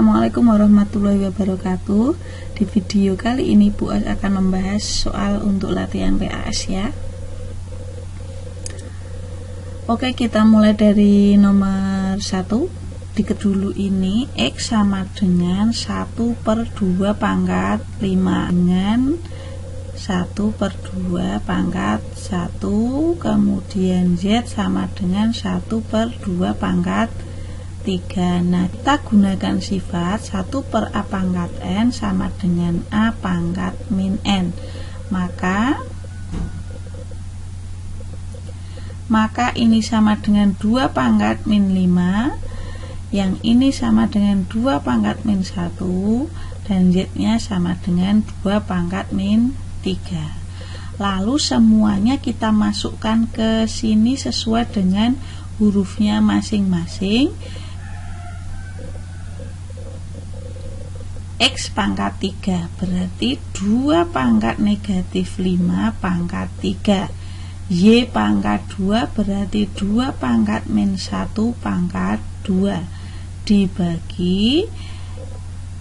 Assalamualaikum warahmatullahi wabarakatuh. Di video kali ini Bu As akan membahas soal untuk latihan PAS ya. Oke, kita mulai dari nomor 1. Dikit dulu ini X sama dengan 1/2 pangkat 5 dengan 1/2 pangkat 1, kemudian Z sama dengan 1/2 pangkat 3. Nah, kita gunakan sifat 1/A pangkat N sama dengan A pangkat min N. Maka ini sama dengan 2 pangkat min 5, yang ini sama dengan 2 pangkat min 1, dan Z-nya sama dengan 2 pangkat min 3. Lalu semuanya kita masukkan ke sini sesuai dengan hurufnya masing-masing. X pangkat 3 berarti 2 pangkat negatif 5 pangkat 3. Y pangkat 2 berarti 2 pangkat min 1 pangkat 2 dibagi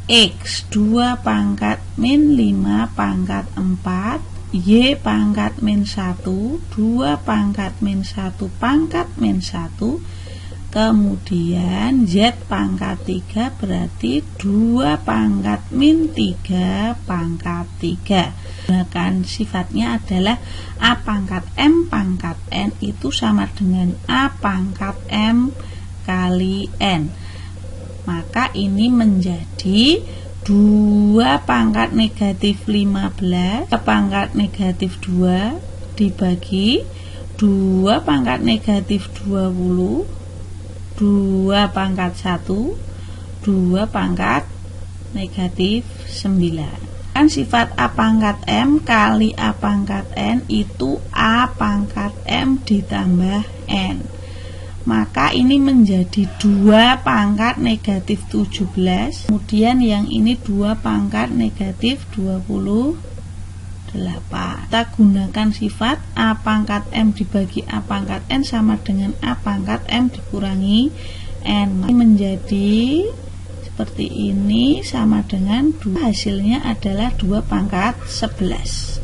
X 2 pangkat min 5 pangkat 4, Y pangkat min 1 2 pangkat min 1 pangkat min 1, kemudian Z pangkat 3 berarti 2 pangkat min 3 pangkat 3. Gunakan sifatnya adalah A pangkat M pangkat N itu sama dengan A pangkat M kali N. Maka ini menjadi 2 pangkat negatif 15 pangkat negatif 2 dibagi 2 pangkat negatif 20, 2 pangkat 1, 2 pangkat negatif 9. Kan sifat A pangkat M kali A pangkat N itu A pangkat M ditambah N. Maka ini menjadi 2 pangkat negatif 17. Kemudian yang ini 2 pangkat negatif 28. Kita gunakan sifat A pangkat M dibagi A pangkat N sama dengan A pangkat M dikurangi N. Ini menjadi seperti ini sama dengan 2. Hasilnya adalah 2 pangkat 11.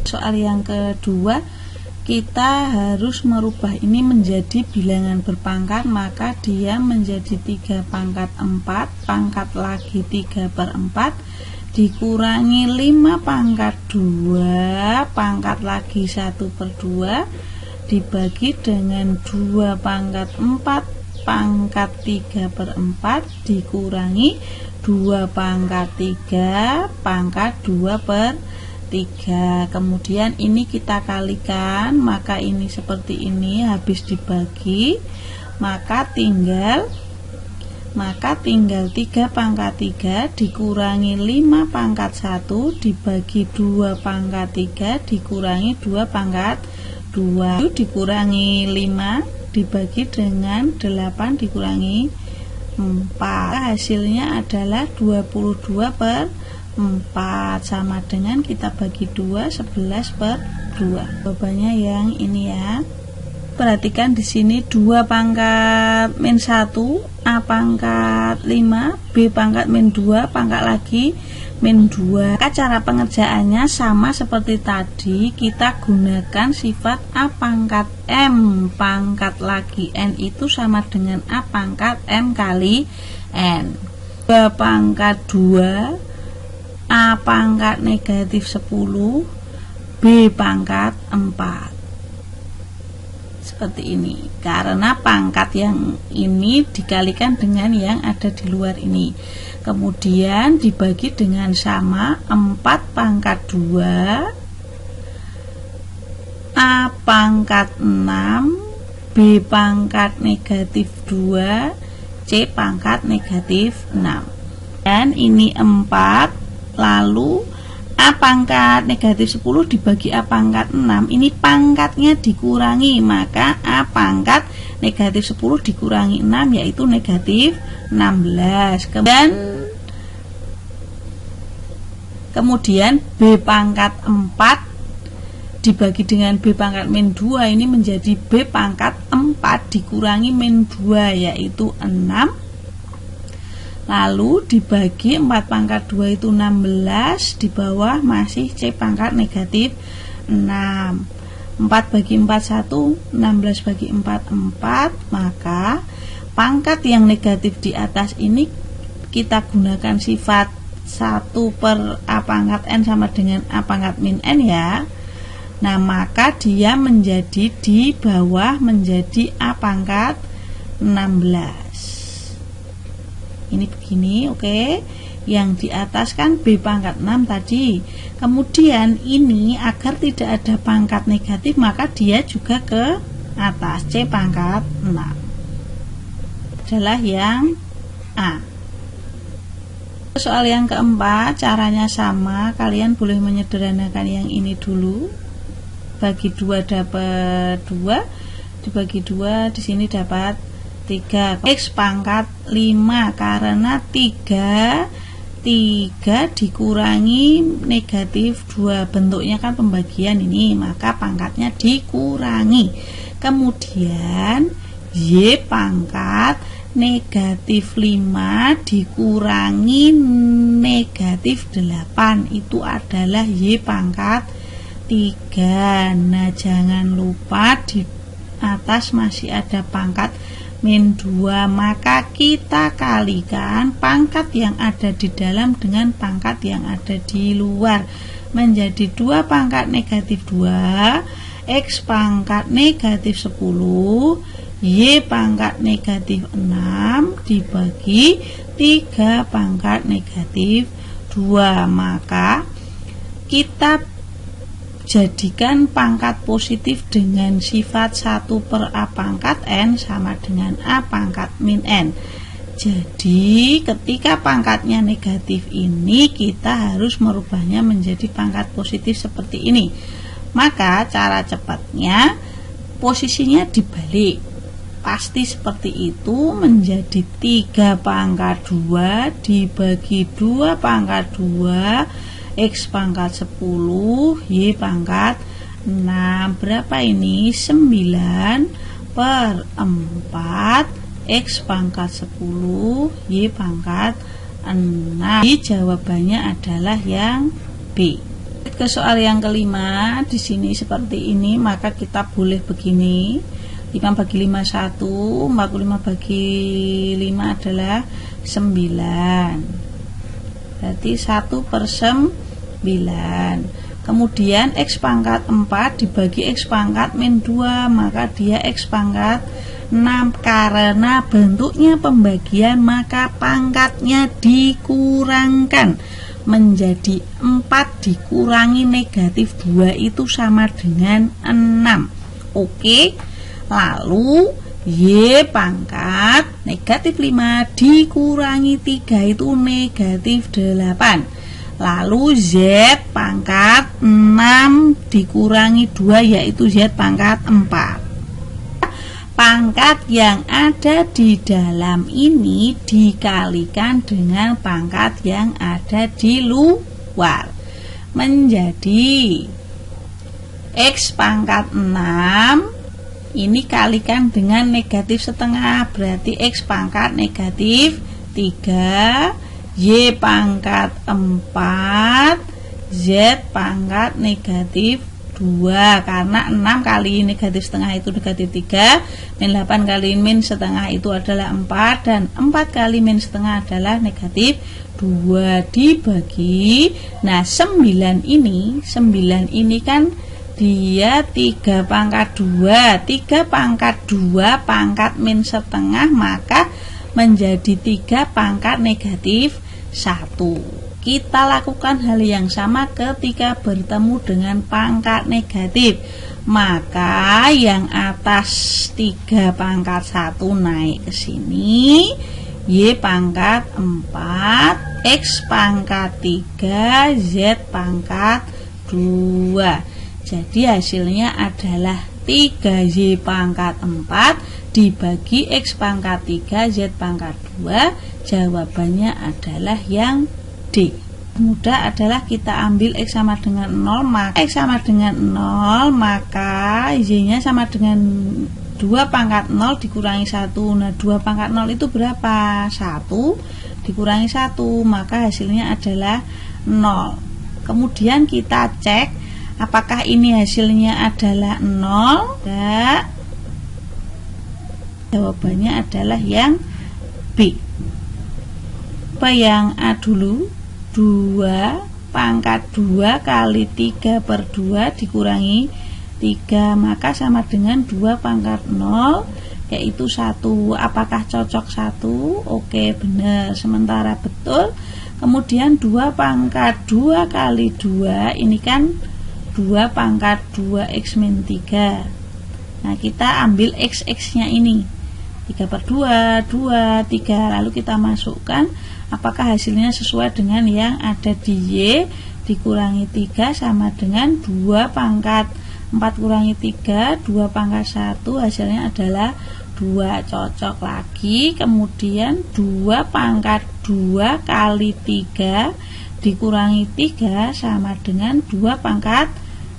Soal yang kedua, kita harus merubah ini menjadi bilangan berpangkat, maka dia menjadi 3 pangkat 4 pangkat lagi 3/4 dikurangi 5 pangkat 2 pangkat lagi 1/2 dibagi dengan 2 pangkat 4 pangkat 3/4 dikurangi 2 pangkat 3 pangkat 2/3. Kemudian ini kita kalikan, maka ini seperti ini, habis dibagi maka tinggal 3 pangkat 3 dikurangi 5 pangkat 1 dibagi 2 pangkat 3 dikurangi 2 pangkat 2 dikurangi 5 dibagi dengan 8 dikurangi 4. Hasilnya adalah 22/4 sama dengan kita bagi 2 11/2. Jawabannya yang ini ya. Perhatikan di sini 2 pangkat min 1 A pangkat 5 B pangkat min 2 pangkat lagi min 2. Cara pengerjaannya sama seperti tadi, kita gunakan sifat A pangkat M pangkat lagi N itu sama dengan A pangkat M kali N. 2 pangkat 2 A pangkat negatif 10 B pangkat 4. Seperti ini, karena pangkat yang ini dikalikan dengan yang ada di luar ini, kemudian dibagi dengan sama 4 pangkat 2 A pangkat 6 B pangkat negatif 2 C pangkat negatif 6. Dan ini 4, lalu A pangkat negatif 10 dibagi A pangkat 6, ini pangkatnya dikurangi, maka A pangkat negatif 10 dikurangi 6 yaitu negatif 16. Kemudian B pangkat 4 dibagi dengan B pangkat min 2, ini menjadi B pangkat 4. dikurangi min 2 yaitu 6. Lalu dibagi 4 pangkat 2 itu 16, di bawah masih C pangkat negatif 6. 4 bagi 4 1, 16 bagi 4 4, maka pangkat yang negatif di atas ini kita gunakan sifat 1 per A pangkat N sama dengan A pangkat min N ya. Nah, maka dia menjadi di bawah menjadi A pangkat 16. Ini begini, oke. Yang di atas kan B pangkat 6 tadi. Kemudian ini agar tidak ada pangkat negatif, maka dia juga ke atas C pangkat 6. Adalah yang A. Soal yang keempat, caranya sama. Kalian boleh menyederhanakan yang ini dulu. Bagi 2 dapat 2, dibagi 2 di sini dapat 3. X pangkat 5 karena 3 dikurangi negatif 2, bentuknya kan pembagian ini, maka pangkatnya dikurangi. Kemudian Y pangkat negatif 5 dikurangi negatif 8, itu adalah Y pangkat 3. Nah, jangan lupa di atas masih ada pangkat min 2, maka kita kalikan pangkat yang ada di dalam dengan pangkat yang ada di luar, menjadi 2 pangkat negatif 2 X pangkat negatif 10 Y pangkat negatif 6 dibagi 3 pangkat negatif 2. Maka kita jadikan pangkat positif dengan sifat 1 per A pangkat N sama dengan A pangkat min N. Jadi ketika pangkatnya negatif ini, kita harus merubahnya menjadi pangkat positif seperti ini. Maka cara cepatnya posisinya dibalik. Pasti seperti itu, menjadi 3 pangkat 2 dibagi 2 pangkat 2 X pangkat 10 Y pangkat 6. Berapa ini? 9 per 4 X pangkat 10 Y pangkat 6. Jadi jawabannya adalah yang B. Ke soal yang kelima, di sini seperti ini, maka kita boleh begini. 5 bagi 5 1, 45 bagi 5 adalah 9. Berarti 1 per 9. Kemudian X pangkat 4 dibagi X pangkat min 2, maka dia X pangkat 6. Karena bentuknya pembagian, maka pangkatnya dikurangkan menjadi 4 dikurangi negatif 2 itu sama dengan 6. Oke. Lalu Y pangkat negatif 5 dikurangi 3 itu negatif 8. Lalu Z pangkat 6 dikurangi 2 yaitu Z pangkat 4. Pangkat yang ada di dalam ini dikalikan dengan pangkat yang ada di luar, menjadi X pangkat 6 ini kalikan dengan negatif setengah, berarti X pangkat negatif 3, Y pangkat 4, Z pangkat negatif 2. Karena 6 kali negatif setengah itu negatif 3, min 8 kali min setengah itu adalah 4, dan 4 kali min setengah adalah negatif 2 dibagi. Nah, 9 ini kan dia 3 pangkat 2, 3 pangkat 2 pangkat min setengah, maka menjadi 3 pangkat negatif 1. Kita lakukan hal yang sama ketika bertemu dengan pangkat negatif. Maka yang atas 3 pangkat 1 naik ke sini, Y pangkat 4, X pangkat 3, Z pangkat 2. Jadi hasilnya adalah 3Y pangkat 4 dibagi X pangkat 3, Z pangkat 2. Jawabannya adalah yang D. Mudah adalah kita ambil X sama dengan 0, maka X sama dengan 0, maka Y nya sama dengan 2 pangkat 0 dikurangi 1. Nah 2 pangkat 0 itu berapa? 1 dikurangi 1, maka hasilnya adalah 0. Kemudian kita cek apakah ini hasilnya adalah 0? Tidak. Jawabannya adalah yang B. Apa yang A dulu? 2 pangkat 2 kali 3 per 2 dikurangi 3, maka sama dengan 2 pangkat 0 yaitu 1. Apakah cocok 1? Oke, benar, sementara betul. Kemudian 2 pangkat 2 kali 2 ini kan 2 pangkat 2x min 3. Nah kita ambil x nya ini 3 per 2, 2, 3, lalu kita masukkan apakah hasilnya sesuai dengan yang ada di Y dikurangi 3 sama dengan 2 pangkat 4 kurangi 3, 2 pangkat 1, hasilnya adalah 2, cocok lagi. Kemudian 2 pangkat 2 kali 3 dikurangi 3 sama dengan 2 pangkat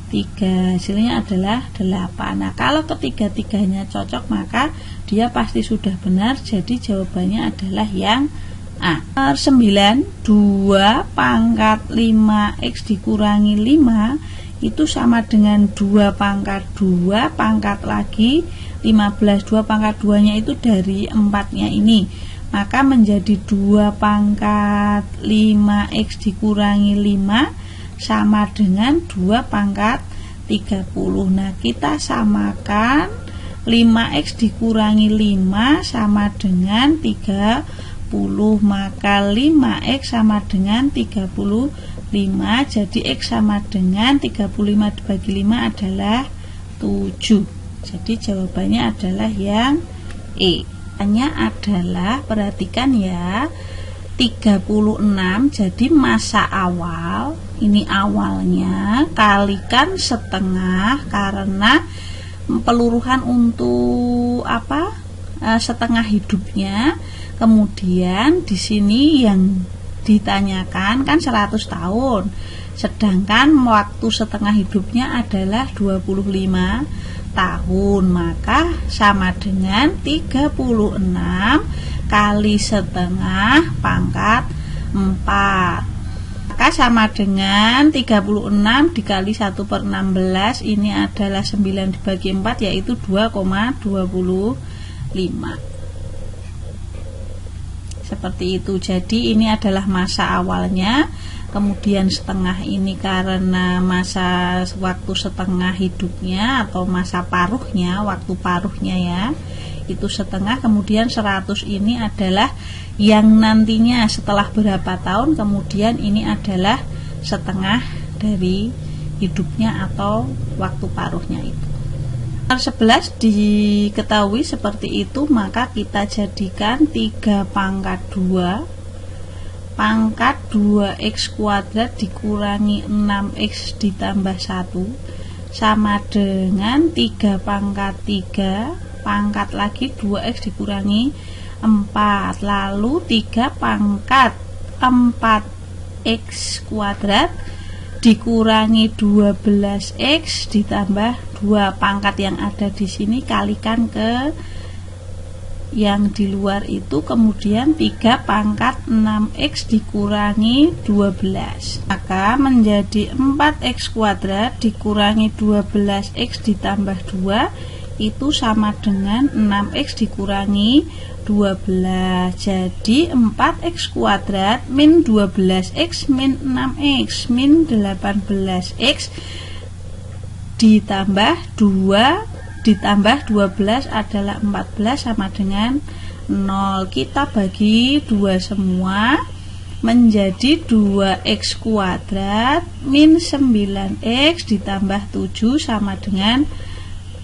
3, hasilnya adalah 8. Nah kalau ketiga-tiganya cocok maka dia pasti sudah benar, jadi jawabannya adalah yang A. Nomor 9, 2 pangkat 5x dikurangi 5 itu sama dengan 2 pangkat 2 pangkat lagi 15. 2 pangkat 2 nya itu dari 4 nya ini, maka menjadi 2 pangkat 5x dikurangi 5 sama dengan 2 pangkat 30. Nah kita samakan 5x dikurangi 5 sama dengan 30, maka 5x sama dengan 35, jadi x sama dengan 35 dibagi 5 adalah 7. Jadi jawabannya adalah yang E. Hanya adalah, perhatikan ya, 36, jadi masa awal, ini awalnya, kalikan setengah karena peluruhan untuk apa? Setengah hidupnya. Kemudian di sini yang ditanyakan kan 100 tahun, sedangkan waktu setengah hidupnya adalah 25 tahun, maka sama dengan 36 kali setengah pangkat 4, maka sama dengan 36 dikali 1/16, ini adalah 9 dibagi 4 yaitu 2,25. Seperti itu. Jadi ini adalah masa awalnya, kemudian setengah ini karena masa waktu setengah hidupnya atau masa paruhnya, waktu paruhnya ya, itu setengah. Kemudian 100 ini adalah yang nantinya setelah berapa tahun, kemudian ini adalah setengah dari hidupnya atau waktu paruhnya itu. 11 diketahui seperti itu, maka kita jadikan 3 pangkat 2 pangkat 2x kuadrat dikurangi 6x ditambah 1 sama dengan 3 pangkat 3 pangkat lagi 2x dikurangi 4, lalu 3 pangkat 4x kuadrat dikurangi 12x ditambah 2, pangkat yang ada di sini kalikan ke yang di luar itu, kemudian 3 pangkat 6x dikurangi 12, maka menjadi 4x kuadrat dikurangi 12x ditambah 2 itu sama dengan 6x dikurangi 12. Jadi 4x kuadrat min 12x min 6x min 18x ditambah 2 ditambah 12 adalah 14 sama dengan 0. Kita bagi 2 semua menjadi 2x kuadrat min 9x ditambah 7 sama dengan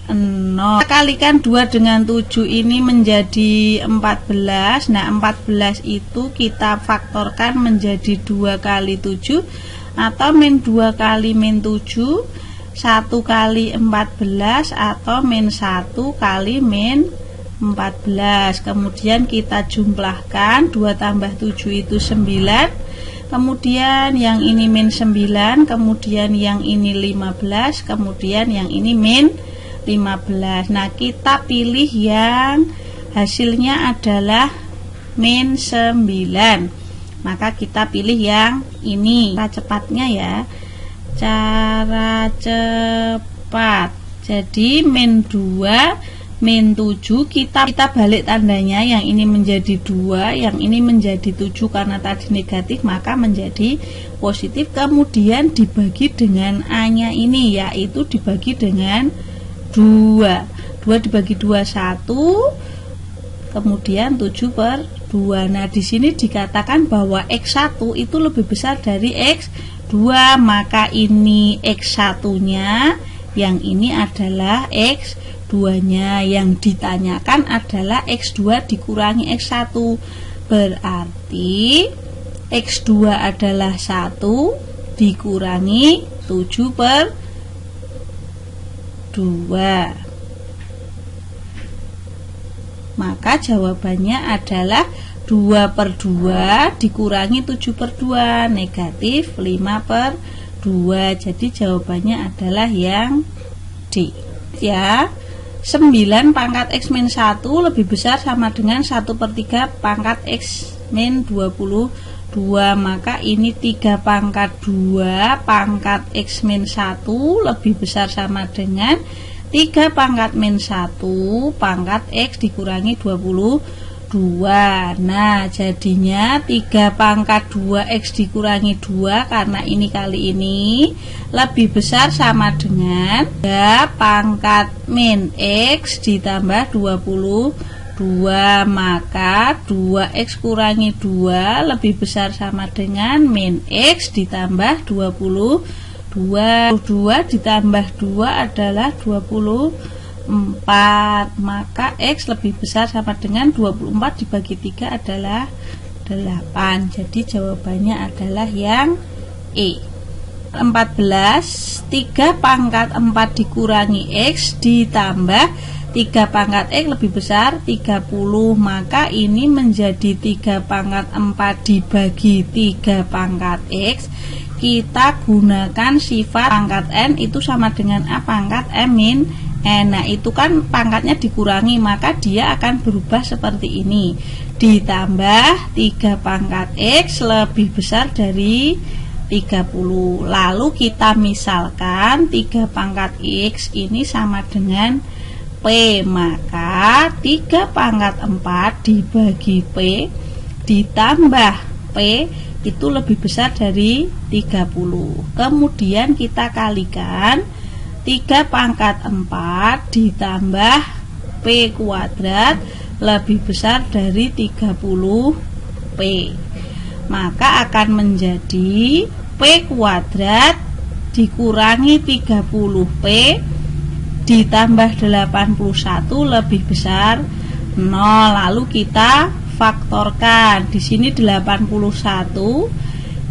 0. Kalikan 2 dengan 7 ini menjadi 14. Nah 14 itu kita faktorkan menjadi 2 kali 7 atau min 2 kali min 7, 1 kali 14 atau min 1 kali min 14. Kemudian kita jumlahkan 2 tambah 7 itu 9, kemudian yang ini min 9, kemudian yang ini 15, kemudian yang ini min 15. Nah, kita pilih yang hasilnya adalah min 9. Maka kita pilih yang ini. Cara cepatnya ya, cara cepat. Jadi min 2, min 7, kita balik tandanya, yang ini menjadi 2, yang ini menjadi 7 karena tadi negatif, maka menjadi positif. Kemudian dibagi dengan A-nya ini, yaitu dibagi dengan 2. 2 dibagi 2 1, kemudian 7/2. Nah, di sini dikatakan bahwa X1 itu lebih besar dari X2, maka ini X1-nya, yang ini adalah X2-nya. Yang ditanyakan adalah X2 dikurangi X1. Berarti X2 adalah 1 dikurangi 7/2. Maka jawabannya adalah 2/2 dikurangi 7/2, negatif 5/2. Jadi jawabannya adalah yang D. Ya, 9 pangkat X min 1 lebih besar sama dengan 1/3 pangkat X min 22. Maka ini 3 pangkat 2 pangkat X min 1 lebih besar sama dengan 3 pangkat min 1 pangkat X dikurangi 22. Nah, jadinya 3 pangkat 2X dikurangi 2, karena ini kali ini lebih besar sama dengan 3 pangkat min X ditambah 22. Maka 2X kurangi 2 lebih besar sama dengan min X ditambah 22. 22 ditambah 2 adalah 24. Maka X lebih besar sama dengan 24 dibagi 3 adalah 8. Jadi jawabannya adalah yang E. 14, 3 pangkat 4 dikurangi X ditambah 3 pangkat X lebih besar 30. Maka ini menjadi 3 pangkat 4 dibagi 3 pangkat X. Kita gunakan sifat pangkat N itu sama dengan A pangkat M min N. Nah, itu kan pangkatnya dikurangi, maka dia akan berubah seperti ini. Ditambah 3 pangkat X lebih besar dari 30. Lalu kita misalkan 3 pangkat X ini sama dengan P. Maka 3 pangkat 4 dibagi P ditambah P itu lebih besar dari 30. Kemudian kita kalikan 3 pangkat 4 ditambah P kuadrat lebih besar dari 30P. Maka akan menjadi P kuadrat dikurangi 30P ditambah 81 lebih besar 0. Lalu kita faktorkan. Di sini 81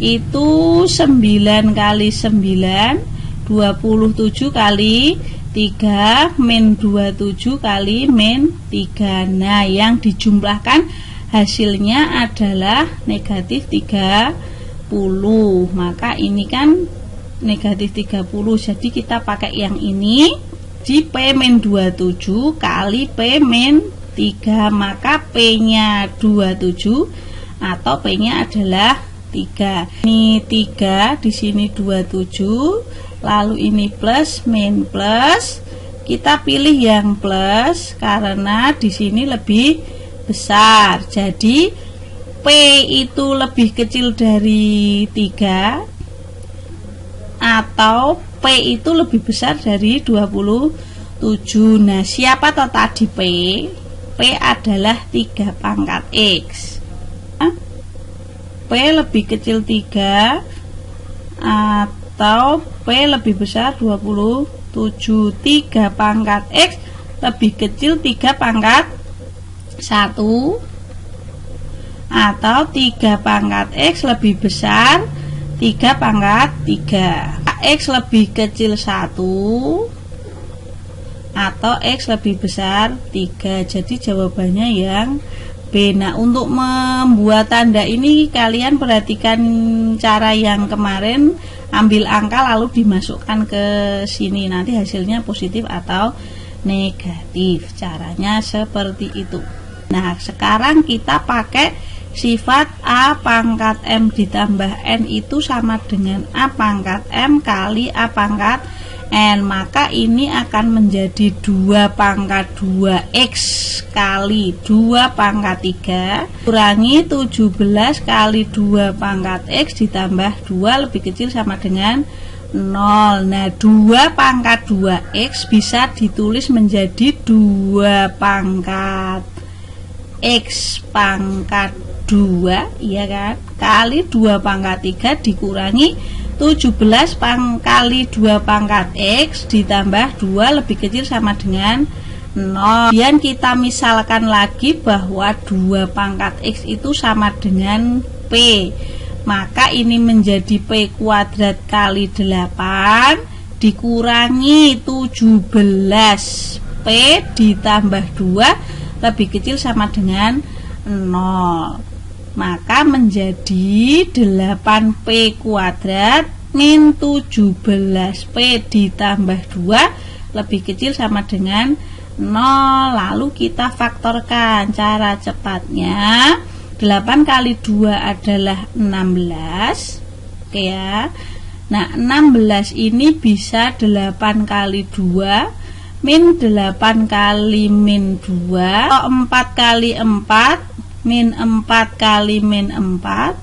itu 9 kali 9 27 kali 3 min 27 kali min 3. Nah, yang dijumlahkan hasilnya adalah negatif 30. Maka ini kan negatif 30. Jadi kita pakai yang ini di P min 27 kali P min 3, maka P-nya 27 atau P-nya adalah 3. Ini 3, di sini 27, lalu ini plus min plus. Kita pilih yang plus karena di sini lebih besar. Jadi P itu lebih kecil dari 3 atau P itu lebih besar dari 27. Nah, siapa toh tadi P? P adalah 3 pangkat X. P lebih kecil 3 atau P lebih besar 27. 3 pangkat X lebih kecil 3 pangkat 1 atau 3 pangkat X lebih besar 3 pangkat 3. X lebih kecil 1 atau X lebih besar 3. Jadi jawabannya yang B. Nah, untuk membuat tanda ini kalian perhatikan cara yang kemarin, ambil angka lalu dimasukkan ke sini, nanti hasilnya positif atau negatif. Caranya seperti itu. Nah, sekarang kita pakai sifat A pangkat M ditambah N itu sama dengan A pangkat M kali A pangkat N. Maka ini akan menjadi 2 pangkat 2X kali 2 pangkat 3 kurangi 17 kali 2 pangkat X ditambah 2 lebih kecil sama dengan 0. Nah, 2 pangkat 2X bisa ditulis menjadi 2 pangkat X pangkat 2, iya kan, kali 2 pangkat 3 dikurangi 17 kali 2 pangkat X ditambah 2 lebih kecil sama dengan 0. Kemudian kita misalkan lagi bahwa 2 pangkat X itu sama dengan P. Maka ini menjadi P kuadrat kali 8 dikurangi 17 P ditambah 2 lebih kecil sama dengan 0. Maka menjadi 8P kuadrat min 17P ditambah 2 lebih kecil sama dengan 0. Lalu kita faktorkan. Cara cepatnya 8 kali 2 adalah 16. Oke ya. Nah, 16 ini bisa 8 kali 2 min 8 kali min 2 atau 4 kali 4 min 4 kali min 4,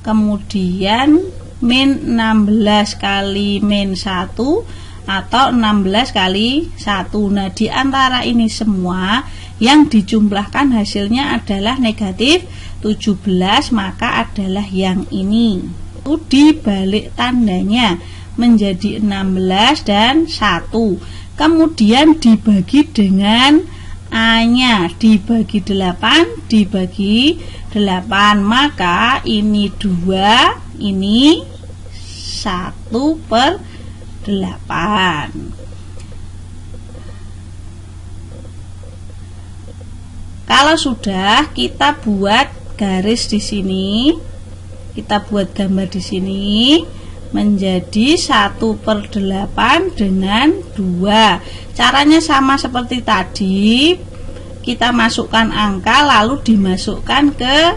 kemudian min 16 kali min 1 atau 16 kali 1. Nah, di antara ini semua yang dijumlahkan hasilnya adalah negatif 17, maka adalah yang ini. Itu dibalik tandanya menjadi 16 dan 1. Kemudian dibagi dengan A-nya, dibagi 8 dibagi 8, maka ini 2, ini 1/8. Kalau sudah, kita buat garis di sini, kita buat gambar di sini menjadi 1/8 dengan 2. Caranya sama seperti tadi, kita masukkan angka lalu dimasukkan ke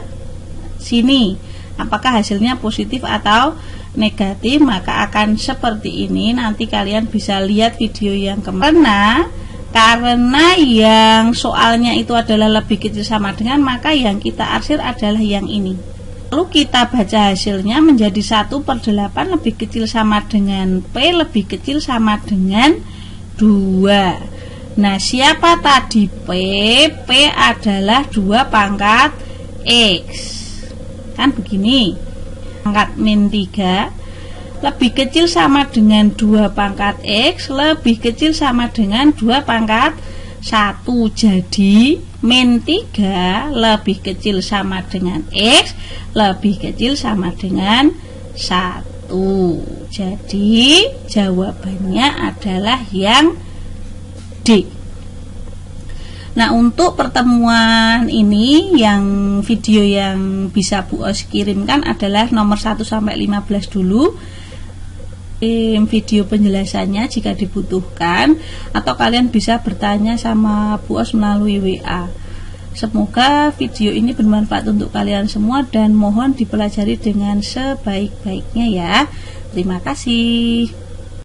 sini. Apakah hasilnya positif atau negatif, maka akan seperti ini. Nanti kalian bisa lihat video yang kemarin. Karena yang soalnya itu adalah lebih kecil sama dengan, maka yang kita arsir adalah yang ini. Lalu kita baca hasilnya menjadi 1/8 lebih kecil sama dengan P lebih kecil sama dengan 2. Nah, siapa tadi P? P adalah 2 pangkat X. Kan begini. Pangkat min 3 lebih kecil sama dengan 2 pangkat X lebih kecil sama dengan 2 pangkat 1. Jadi min 3 lebih kecil sama dengan X lebih kecil sama dengan 1. Jadi jawabannya adalah yang D. Nah, untuk pertemuan ini yang video yang bisa Bu Os kirimkan adalah nomor 1 sampai 15 dulu. Video penjelasannya jika dibutuhkan, atau kalian bisa bertanya sama Bu Os melalui WA. Semoga video ini bermanfaat untuk kalian semua dan mohon dipelajari dengan sebaik-baiknya ya. Terima kasih.